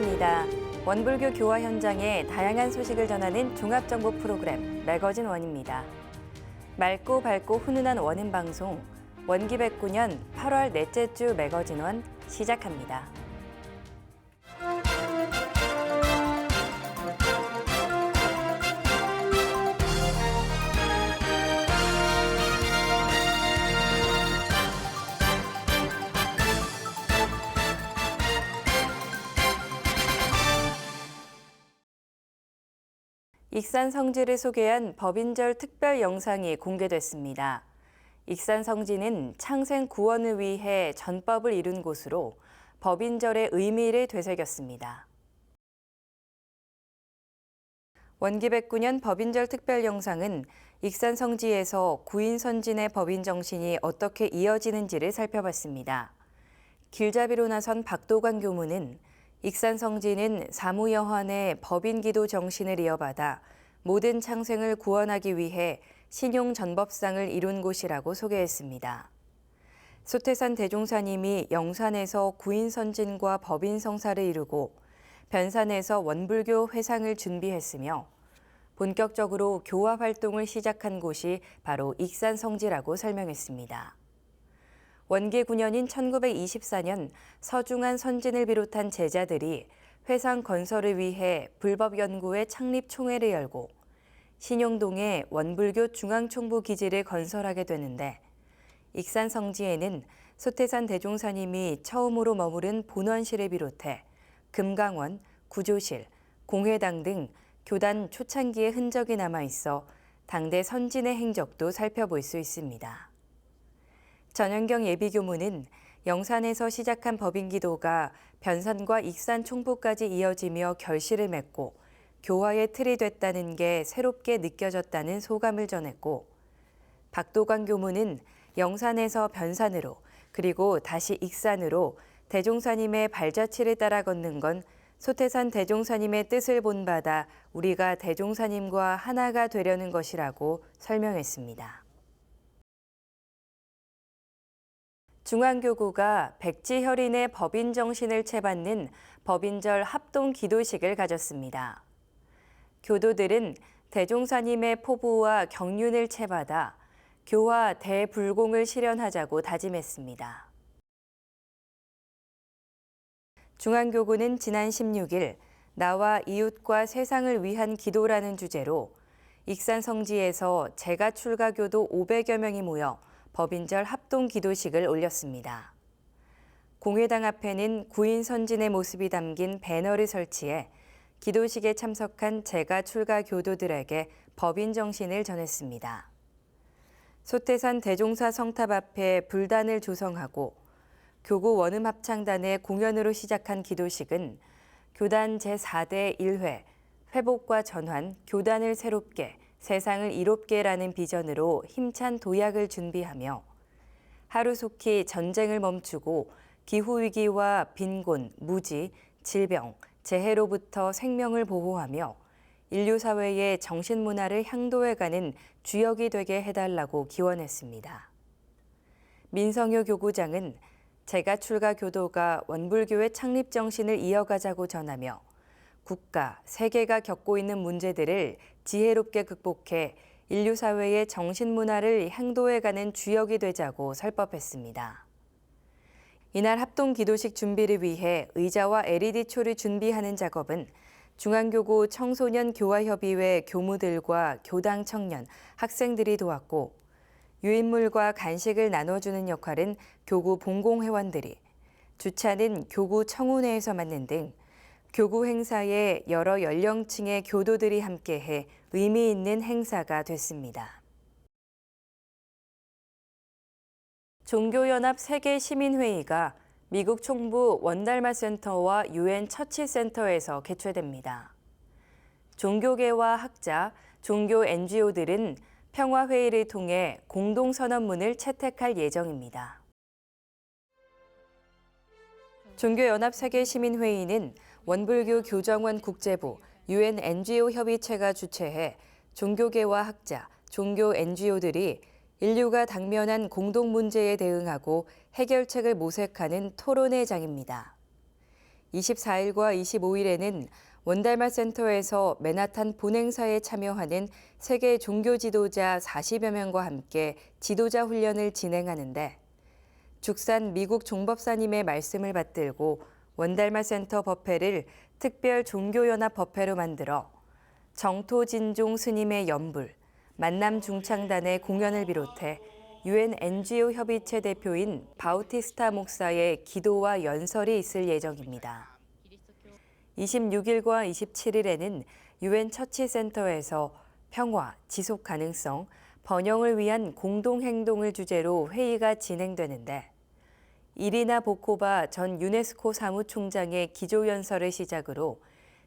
안녕하십니까. 원불교 교화 현장의 다양한 소식을 전하는 종합정보 프로그램 매거진 원입니다. 맑고 밝고 훈훈한 원음 방송 원기 109년 8월 넷째 주 매거진 원 시작합니다. 익산 성지를 소개한 법인절 특별 영상이 공개됐습니다. 익산 성지는 창생 구원을 위해 전법을 이룬 곳으로 법인절의 의미를 되새겼습니다. 원기 109년 법인절 특별 영상은 익산 성지에서 구인 선진의 법인 정신이 어떻게 이어지는지를 살펴봤습니다. 길잡이로 나선 박도관 교무는 익산 성지는 사무여환의 법인 기도 정신을 이어받아 모든 창생을 구원하기 위해 신용 전법상을 이룬 곳이라고 소개했습니다. 소태산 대종사님이 영산에서 구인 선진과 법인 성사를 이루고 변산에서 원불교 회상을 준비했으며 본격적으로 교화 활동을 시작한 곳이 바로 익산 성지라고 설명했습니다. 원기 9년인 1924년 서중한 선진을 비롯한 제자들이 회상 건설을 위해 불법연구회 창립 총회를 열고 신용동에 원불교 중앙총부 기지를 건설하게 되는데 익산 성지에는 소태산 대종사님이 처음으로 머무른 본원실을 비롯해 금강원, 구조실, 공회당 등 교단 초창기의 흔적이 남아있어 당대 선진의 행적도 살펴볼 수 있습니다. 전현경 예비교무는 영산에서 시작한 법인기도가 변산과 익산 총부까지 이어지며 결실을 맺고 교화의 틀이 됐다는 게 새롭게 느껴졌다는 소감을 전했고 박도관 교무는 영산에서 변산으로 그리고 다시 익산으로 대종사님의 발자취를 따라 걷는 건 소태산 대종사님의 뜻을 본받아 우리가 대종사님과 하나가 되려는 것이라고 설명했습니다. 중앙교구가 백지혈인의 법인 정신을 채받는 법인절 합동 기도식을 가졌습니다. 교도들은 대종사님의 포부와 경륜을 채받아 교화 대불공을 실현하자고 다짐했습니다. 중앙교구는 지난 16일 나와 이웃과 세상을 위한 기도라는 주제로 익산 성지에서 제가 출가교도 500여 명이 모여 법인절 합동 기도식을 올렸습니다. 공회당 앞에는 구인 선진의 모습이 담긴 배너를 설치해 기도식에 참석한 제가 출가 교도들에게 법인 정신을 전했습니다. 소태산 대종사 성탑 앞에 불단을 조성하고 교구 원음 합창단의 공연으로 시작한 기도식은 교단 제4대 1회 회복과 전환, 교단을 새롭게, 세상을 이롭게라는 비전으로 힘찬 도약을 준비하며 하루속히 전쟁을 멈추고 기후위기와 빈곤, 무지, 질병, 재해로부터 생명을 보호하며 인류 사회의 정신문화를 향도해가는 주역이 되게 해달라고 기원했습니다. 민성효 교구장은 제가 출가 교도가 원불교의 창립 정신을 이어가자고 전하며 국가, 세계가 겪고 있는 문제들을 지혜롭게 극복해 인류 사회의 정신문화를 향도해가는 주역이 되자고 설법했습니다. 이날 합동 기도식 준비를 위해 의자와 LED초를 준비하는 작업은 중앙교구 청소년 교화협의회 교무들과 교당 청년, 학생들이 도왔고 유인물과 간식을 나눠주는 역할은 교구 봉공회원들이, 주차는 교구 청운회에서 맡는 등 교구 행사에 여러 연령층의 교도들이 함께해 의미 있는 행사가 됐습니다. 종교연합 세계시민회의가 미국 총부 원달마 센터와 UN 처치 센터에서 개최됩니다. 종교계와 학자, 종교 NGO들은 평화회의를 통해 공동선언문을 채택할 예정입니다. 종교연합 세계시민회의는 원불교 교정원 국제부, UN NGO 협의체가 주최해 종교계와 학자, 종교 NGO들이 인류가 당면한 공동 문제에 대응하고 해결책을 모색하는 토론회 장입니다. 24일과 25일에는 원달마 센터에서 맨하탄 본행사에 참여하는 세계 종교 지도자 40여 명과 함께 지도자 훈련을 진행하는데 죽산 미국 종법사님의 말씀을 받들고 원달마 센터 법회를 특별 종교연합 법회로 만들어 정토진종 스님의 연불, 만남 중창단의 공연을 비롯해 UN NGO 협의체 대표인 바우티스타 목사의 기도와 연설이 있을 예정입니다. 26일과 27일에는 UN 처치센터에서 평화, 지속 가능성, 번영을 위한 공동행동을 주제로 회의가 진행되는데 이리나 보코바 전 유네스코 사무총장의 기조연설을 시작으로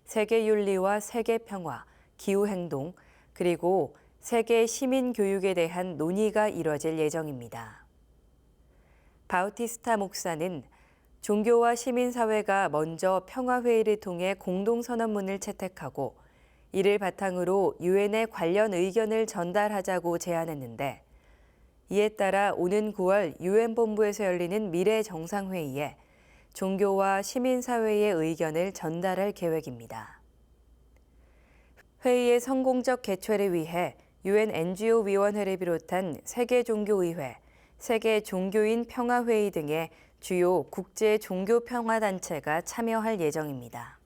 세계윤리와 세계평화, 기후행동, 그리고 세계 시민교육에 대한 논의가 이뤄질 예정입니다. 바우티스타 목사는 종교와 시민사회가 먼저 평화회의를 통해 공동선언문을 채택하고 이를 바탕으로 유엔에 관련 의견을 전달하자고 제안했는데 이에 따라 오는 9월 유엔 본부에서 열리는 미래 정상회의에 종교와 시민사회의 의견을 전달할 계획입니다. 회의의 성공적 개최를 위해 UN NGO 위원회를 비롯한 세계종교의회, 세계종교인 평화회의 등의 주요 국제 종교평화단체가 참여할 예정입니다.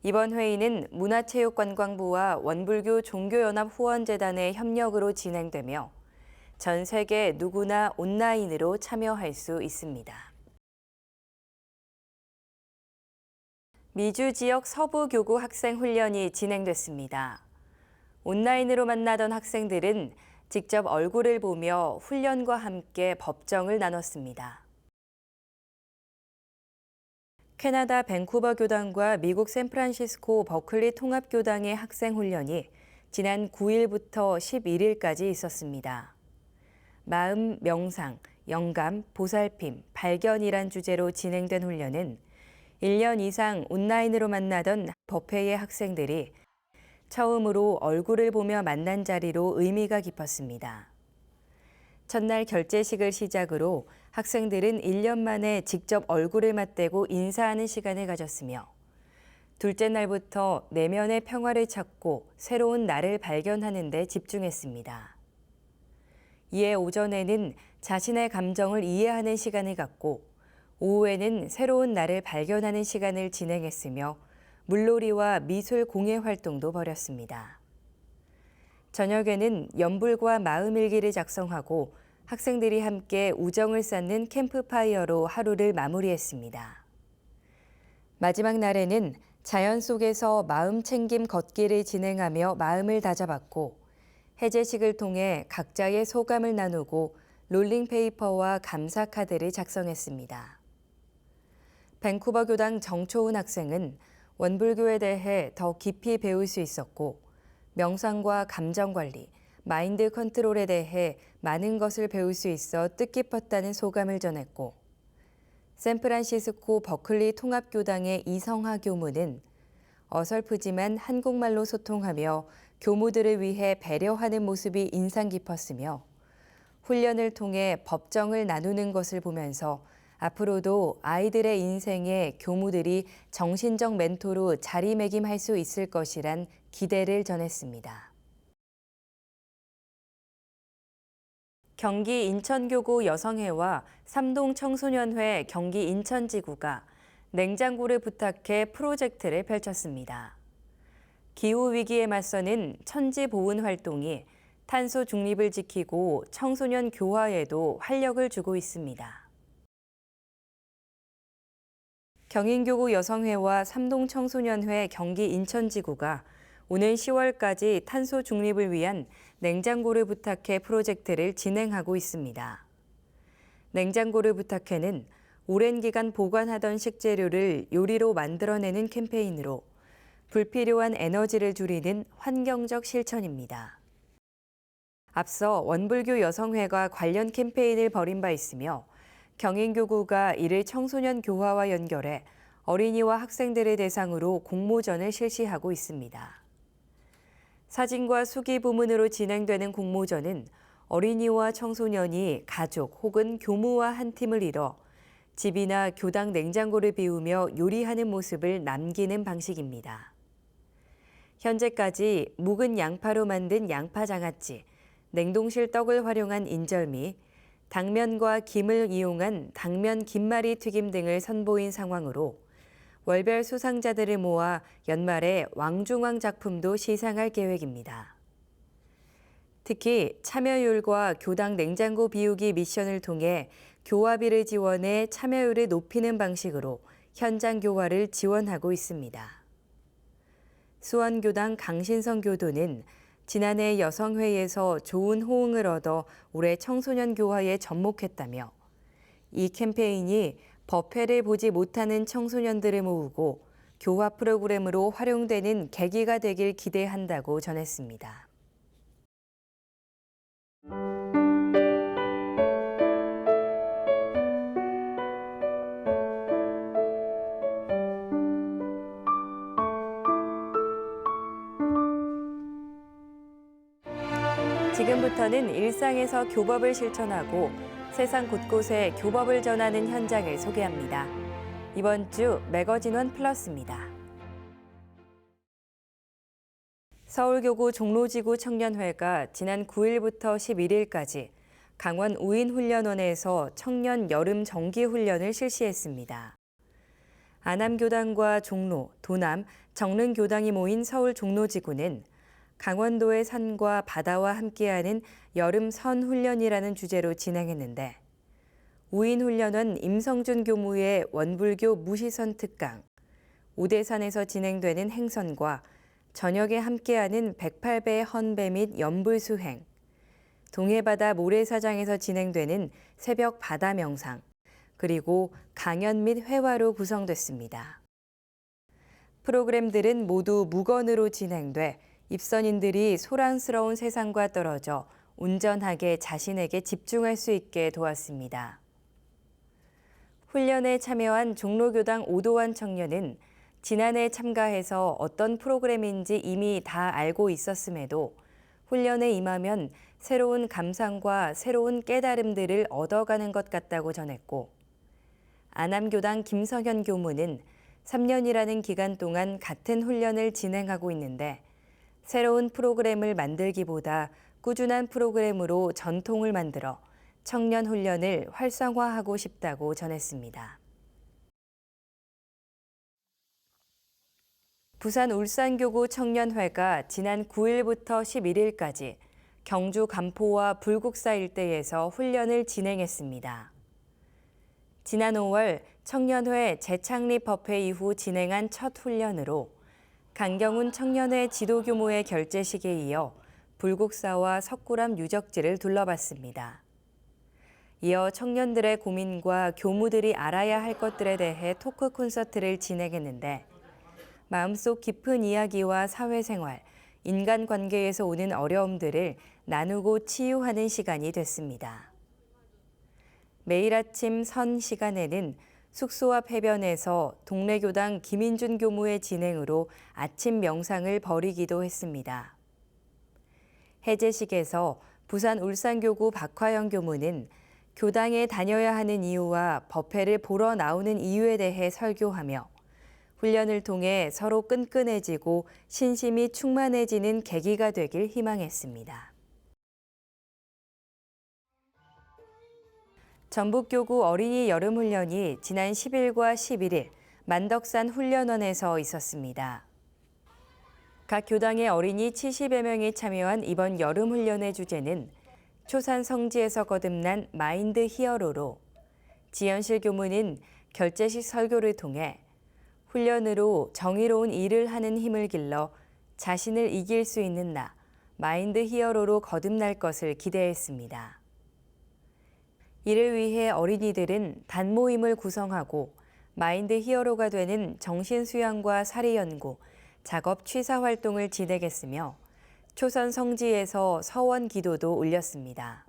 이번 회의는 문화체육관광부와 원불교 종교연합 후원재단의 협력으로 진행되며 전 세계 누구나 온라인으로 참여할 수 있습니다. 미주 지역 서부교구 학생 훈련이 진행됐습니다. 온라인으로 만나던 학생들은 직접 얼굴을 보며 훈련과 함께 법정을 나눴습니다. 캐나다 밴쿠버 교당과 미국 샌프란시스코 버클리 통합교당의 학생 훈련이 지난 9일부터 11일까지 있었습니다. 마음, 명상, 영감, 보살핌, 발견이란 주제로 진행된 훈련은 1년 이상 온라인으로 만나던 법회의 학생들이 처음으로 얼굴을 보며 만난 자리로 의미가 깊었습니다. 첫날 결제식을 시작으로 학생들은 1년 만에 직접 얼굴을 맞대고 인사하는 시간을 가졌으며 둘째 날부터 내면의 평화를 찾고 새로운 나를 발견하는 데 집중했습니다. 이에 오전에는 자신의 감정을 이해하는 시간을 갖고 오후에는 새로운 나를 발견하는 시간을 진행했으며 물놀이와 미술 공예 활동도 벌였습니다. 저녁에는 연불과 마음일기를 작성하고 학생들이 함께 우정을 쌓는 캠프파이어로 하루를 마무리했습니다. 마지막 날에는 자연 속에서 마음 챙김 걷기를 진행하며 마음을 다잡았고 해제식을 통해 각자의 소감을 나누고 롤링페이퍼와 감사 카드를 작성했습니다. 밴쿠버 교당 정초훈 학생은 원불교에 대해 더 깊이 배울 수 있었고 명상과 감정관리, 마인드 컨트롤에 대해 많은 것을 배울 수 있어 뜻깊었다는 소감을 전했고 샌프란시스코 버클리 통합교당의 이성하 교무는 어설프지만 한국말로 소통하며 교무들을 위해 배려하는 모습이 인상 깊었으며 훈련을 통해 법정을 나누는 것을 보면서 앞으로도 아이들의 인생에 교무들이 정신적 멘토로 자리매김할 수 있을 것이란 기대를 전했습니다. 경기 인천교구 여성회와 삼동청소년회 경기 인천지구가 냉장고를 부탁해 프로젝트를 펼쳤습니다. 기후위기에 맞서는 천지보훈 활동이 탄소 중립을 지키고 청소년 교화에도 활력을 주고 있습니다. 경인교구 여성회와 삼동청소년회 경기 인천지구가 오는 10월까지 탄소 중립을 위한 냉장고를 부탁해 프로젝트를 진행하고 있습니다. 냉장고를 부탁해는 오랜 기간 보관하던 식재료를 요리로 만들어내는 캠페인으로 불필요한 에너지를 줄이는 환경적 실천입니다. 앞서 원불교 여성회가 관련 캠페인을 벌인 바 있으며 경인교구가 이를 청소년 교화와 연결해 어린이와 학생들을 대상으로 공모전을 실시하고 있습니다. 사진과 수기 부문으로 진행되는 공모전은 어린이와 청소년이 가족 혹은 교무와 한 팀을 이뤄 집이나 교당 냉장고를 비우며 요리하는 모습을 남기는 방식입니다. 현재까지 묵은 양파로 만든 양파장아찌, 냉동실 떡을 활용한 인절미, 당면과 김을 이용한 당면 김말이 튀김 등을 선보인 상황으로 월별 수상자들을 모아 연말에 왕중왕 작품도 시상할 계획입니다. 특히 참여율과 교당 냉장고 비우기 미션을 통해 교화비를 지원해 참여율을 높이는 방식으로 현장 교화를 지원하고 있습니다. 수원교당 강신성 교도는 지난해 여성회에서 좋은 호응을 얻어 올해 청소년 교화에 접목했다며 이 캠페인이 법회를 보지 못하는 청소년들을 모으고 교화 프로그램으로 활용되는 계기가 되길 기대한다고 전했습니다. 지금부터는 일상에서 교법을 실천하고 세상 곳곳에 교법을 전하는 현장을 소개합니다. 이번 주 매거진원 플러스입니다. 서울교구 종로지구 청년회가 지난 9일부터 11일까지 강원 우인훈련원에서 청년 여름 정기훈련을 실시했습니다. 안암교당과 종로, 도남, 정릉교당이 모인 서울 종로지구는 강원도의 산과 바다와 함께하는 여름 선훈련이라는 주제로 진행했는데 우인훈련원 임성준 교무의 원불교 무시선 특강, 오대산에서 진행되는 행선과 저녁에 함께하는 108배 헌배 및 연불수행, 동해바다 모래사장에서 진행되는 새벽 바다 명상, 그리고 강연 및 회화로 구성됐습니다. 프로그램들은 모두 무건으로 진행돼 입선인들이 소란스러운 세상과 떨어져 온전하게 자신에게 집중할 수 있게 도왔습니다. 훈련에 참여한 종로교당 오도환 청년은 지난해 참가해서 어떤 프로그램인지 이미 다 알고 있었음에도 훈련에 임하면 새로운 감상과 새로운 깨달음들을 얻어가는 것 같다고 전했고, 안암교당 김성현 교무는 3년이라는 기간 동안 같은 훈련을 진행하고 있는데 새로운 프로그램을 만들기보다 꾸준한 프로그램으로 전통을 만들어 청년 훈련을 활성화하고 싶다고 전했습니다. 부산 울산교구 청년회가 지난 9일부터 11일까지 경주 간포와 불국사 일대에서 훈련을 진행했습니다. 지난 5월 청년회 재창립 법회 이후 진행한 첫 훈련으로 강경훈 청년회 지도 교무의 결재식에 이어 불국사와 석굴암 유적지를 둘러봤습니다. 이어 청년들의 고민과 교무들이 알아야 할 것들에 대해 토크 콘서트를 진행했는데 마음속 깊은 이야기와 사회생활, 인간관계에서 오는 어려움들을 나누고 치유하는 시간이 됐습니다. 매일 아침 선 시간에는 숙소 앞 해변에서 동래 교당 김인준 교무의 진행으로 아침 명상을 벌이기도 했습니다. 해제식에서 부산 울산교구 박화영 교무는 교당에 다녀야 하는 이유와 법회를 보러 나오는 이유에 대해 설교하며 훈련을 통해 서로 끈끈해지고 신심이 충만해지는 계기가 되길 희망했습니다. 전북교구 어린이 여름훈련이 지난 10일과 11일 만덕산 훈련원에서 있었습니다. 각 교당의 어린이 70여 명이 참여한 이번 여름훈련의 주제는 초산 성지에서 거듭난 마인드 히어로로 지연실 교무는 결재식 설교를 통해 훈련으로 정의로운 일을 하는 힘을 길러 자신을 이길 수 있는 나, 마인드 히어로로 거듭날 것을 기대했습니다. 이를 위해 어린이들은 단모임을 구성하고 마인드 히어로가 되는 정신수양과 사리연구, 작업 취사 활동을 진행했으며 초선 성지에서 서원 기도도 올렸습니다.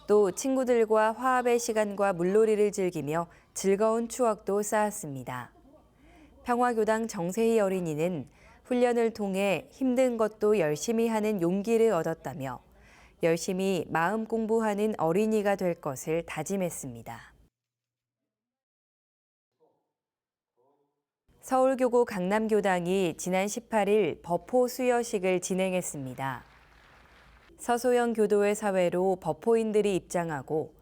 또 친구들과 화합의 시간과 물놀이를 즐기며 즐거운 추억도 쌓았습니다. 평화교당 정세희 어린이는 훈련을 통해 힘든 것도 열심히 하는 용기를 얻었다며 열심히 마음 공부하는 어린이가 될 것을 다짐했습니다. 서울교구 강남교당이 지난 18일 법호 수여식을 진행했습니다. 서소영 교도의 사회로 법호인들이 입장하고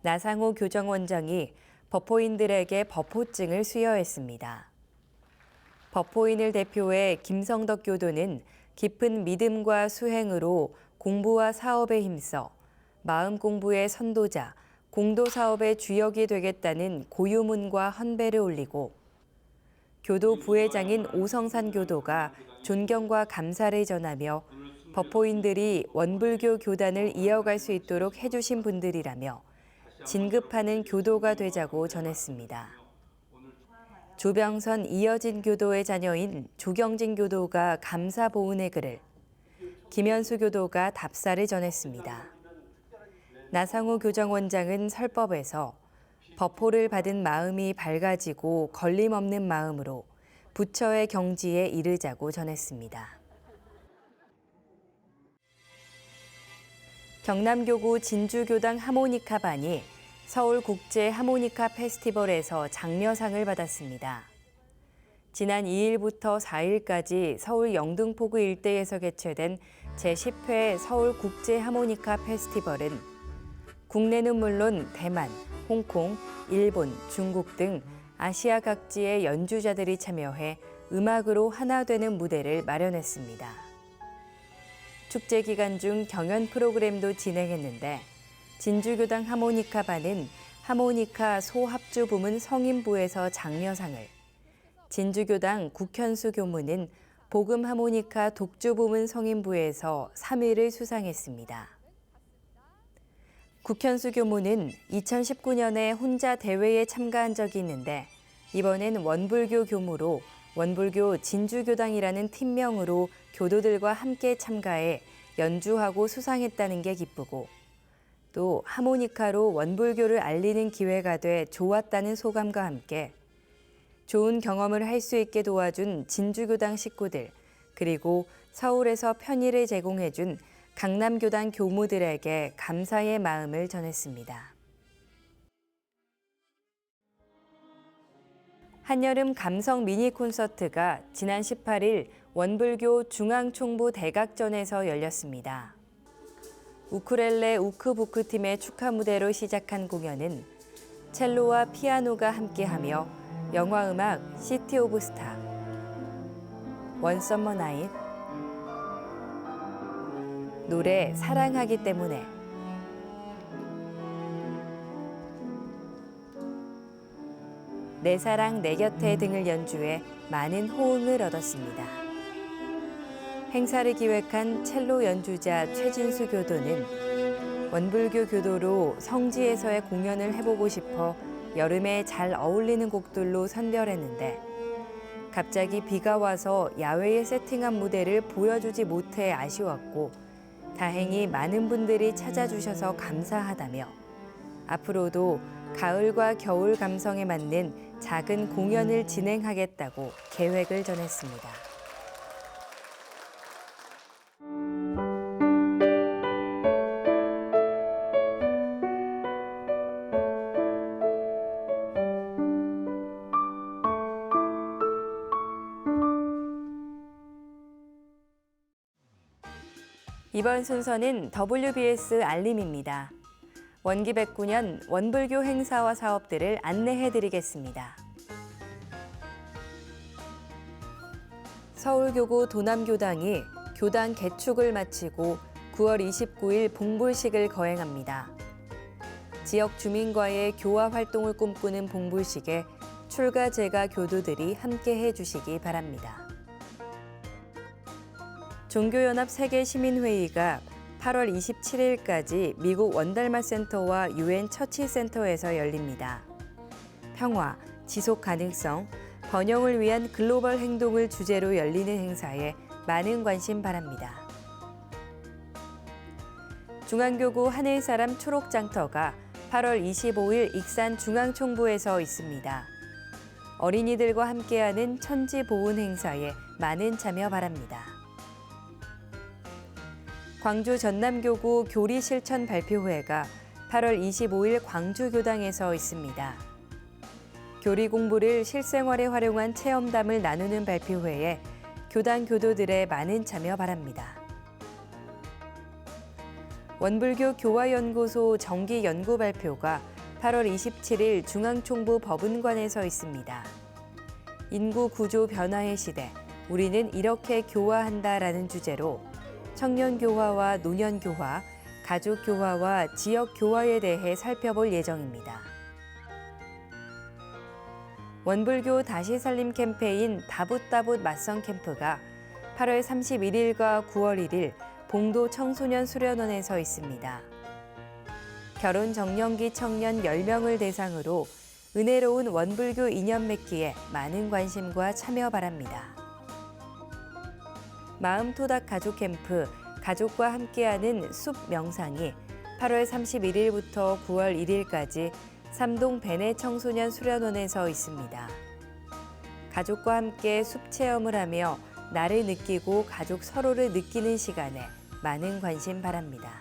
나상호 교정원장이 법호인들에게 법호증을 수여했습니다. 법호인을 대표해 김성덕 교도는 깊은 믿음과 수행으로 공부와 사업에 힘써 마음 공부의 선도자, 공도 사업의 주역이 되겠다는 고유문과 헌배를 올리고 교도 부회장인 오성산 교도가 존경과 감사를 전하며 법호인들이 원불교 교단을 이어갈 수 있도록 해주신 분들이라며 진급하는 교도가 되자고 전했습니다. 조병선 이어진 교도의 자녀인 조경진 교도가 감사 보은의 글을, 김현수 교도가 답사를 전했습니다. 나상호 교정원장은 설법에서 법호를 받은 마음이 밝아지고 걸림없는 마음으로 부처의 경지에 이르자고 전했습니다. 경남교구 진주교당 하모니카반이 서울국제 하모니카 페스티벌에서 장려상을 받았습니다. 지난 2일부터 4일까지 서울 영등포구 일대에서 개최된 제10회 서울국제 하모니카 페스티벌은 국내는 물론 대만, 홍콩, 일본, 중국 등 아시아 각지의 연주자들이 참여해 음악으로 하나 되는 무대를 마련했습니다. 축제 기간 중 경연 프로그램도 진행했는데 진주교당 하모니카반은 하모니카 소합주 부문 성인부에서 장려상을, 진주교당 국현수 교무는 복음 하모니카 독주 부문 성인부에서 3위를 수상했습니다. 국현수 교무는 2019년에 혼자 대회에 참가한 적이 있는데 이번엔 원불교 교무로 원불교 진주교당이라는 팀명으로 교도들과 함께 참가해 연주하고 수상했다는 게 기쁘고 또 하모니카로 원불교를 알리는 기회가 돼 좋았다는 소감과 함께 좋은 경험을 할 수 있게 도와준 진주교당 식구들 그리고 서울에서 편의를 제공해준 강남교당 교무들에게 감사의 마음을 전했습니다. 한여름 감성 미니 콘서트가 지난 18일 원불교 중앙총부 대각전에서 열렸습니다. 우쿨렐레 우크부크 팀의 축하 무대로 시작한 공연은 첼로와 피아노가 함께하며 영화음악 시티 오브 스타, 원 썸머 나잇, 노래 사랑하기 때문에, 내 사랑 내 곁에 등을 연주해 많은 호응을 얻었습니다. 행사를 기획한 첼로 연주자 최진수 교도는 원불교 교도로 성지에서의 공연을 해보고 싶어 여름에 잘 어울리는 곡들로 선별했는데 갑자기 비가 와서 야외에 세팅한 무대를 보여주지 못해 아쉬웠고 다행히 많은 분들이 찾아주셔서 감사하다며 앞으로도 가을과 겨울 감성에 맞는 작은 공연을 진행하겠다고 계획을 전했습니다. 이번 순서는 WBS 알림입니다. 원기백구년 원불교 행사와 사업들을 안내해드리겠습니다. 서울교구 도남교당이 교당 개축을 마치고 9월 29일 봉불식을 거행합니다. 지역 주민과의 교화 활동을 꿈꾸는 봉불식에 출가 재가 교도들이 함께해 주시기 바랍니다. 종교연합 세계시민회의가 8월 27일까지 미국 원달마 센터와 유엔 처치 센터에서 열립니다. 평화, 지속 가능성, 번영을 위한 글로벌 행동을 주제로 열리는 행사에 많은 관심 바랍니다. 중앙교구 하늘사람 초록장터가 8월 25일 익산 중앙총부에서 있습니다. 어린이들과 함께하는 천지보훈 행사에 많은 참여 바랍니다. 광주 전남교구 교리실천 발표회가 8월 25일 광주교당에서 있습니다. 교리 공부를 실생활에 활용한 체험담을 나누는 발표회에 교당 교도들의 많은 참여 바랍니다. 원불교 교화연구소 정기 연구 발표가 8월 27일 중앙총부 법은관에서 있습니다. 인구 구조 변화의 시대, 우리는 이렇게 교화한다라는 주제로 청년 교화와 노년 교화, 가족 교화와 지역 교화에 대해 살펴볼 예정입니다. 원불교 다시 살림 캠페인 다붓다붓 맞선 캠프가 8월 31일과 9월 1일 봉도 청소년 수련원에서 있습니다. 결혼 정년기 청년 10명을 대상으로 은혜로운 원불교 인연 맺기에 많은 관심과 참여 바랍니다. 마음토닥 가족 캠프 가족과 함께하는 숲 명상이 8월 31일부터 9월 1일까지 삼동 베네 청소년 수련원에서 있습니다. 가족과 함께 숲 체험을 하며 나를 느끼고 가족 서로를 느끼는 시간에 많은 관심 바랍니다.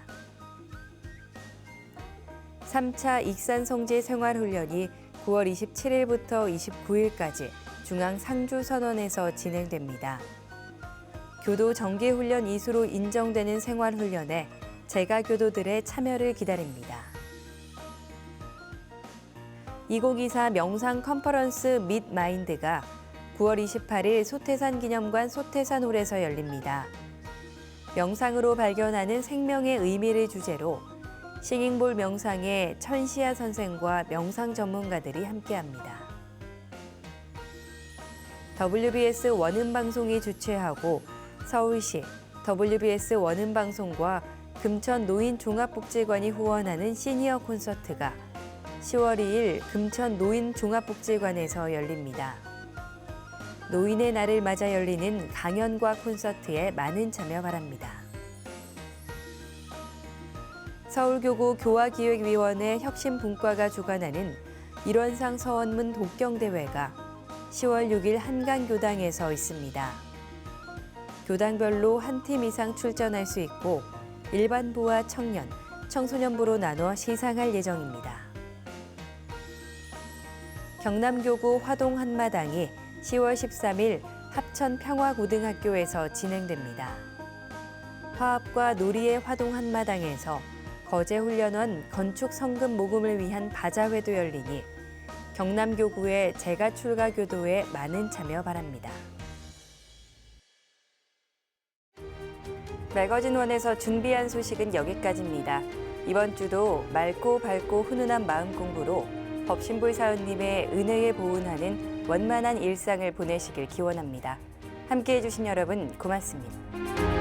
3차 익산성지 생활훈련이 9월 27일부터 29일까지 중앙 상주선원에서 진행됩니다. 교도 정기훈련 이수로 인정되는 생활훈련에 재가 교도들의 참여를 기다립니다. 2024 명상 컨퍼런스 밋 마인드가 9월 28일 소태산 기념관 소태산홀에서 열립니다. 명상으로 발견하는 생명의 의미를 주제로 싱잉볼 명상의 천시아 선생과 명상 전문가들이 함께합니다. WBS 원음방송이 주최하고 서울시 WBS 원음방송과 금천 노인종합복지관이 후원하는 시니어 콘서트가 10월 2일 금천 노인종합복지관에서 열립니다. 노인의 날을 맞아 열리는 강연과 콘서트에 많은 참여 바랍니다. 서울교구 교화기획위원회 혁신분과가 주관하는 일원상 서원문 독경대회가 10월 6일 한강교당에서 있습니다. 교당별로 한 팀 이상 출전할 수 있고 일반부와 청년, 청소년부로 나눠 시상할 예정입니다. 경남교구 화동 한마당이 10월 13일 합천평화고등학교에서 진행됩니다. 화합과 놀이의 화동 한마당에서 거제훈련원 건축 성금 모금을 위한 바자회도 열리니 경남교구의 재가 출가 교도에 많은 참여 바랍니다. 매거진 원에서 준비한 소식은 여기까지입니다. 이번 주도 맑고 밝고 훈훈한 마음 공부로 법신불 사원님의 은혜에 보은하는 원만한 일상을 보내시길 기원합니다. 함께해 주신 여러분 고맙습니다.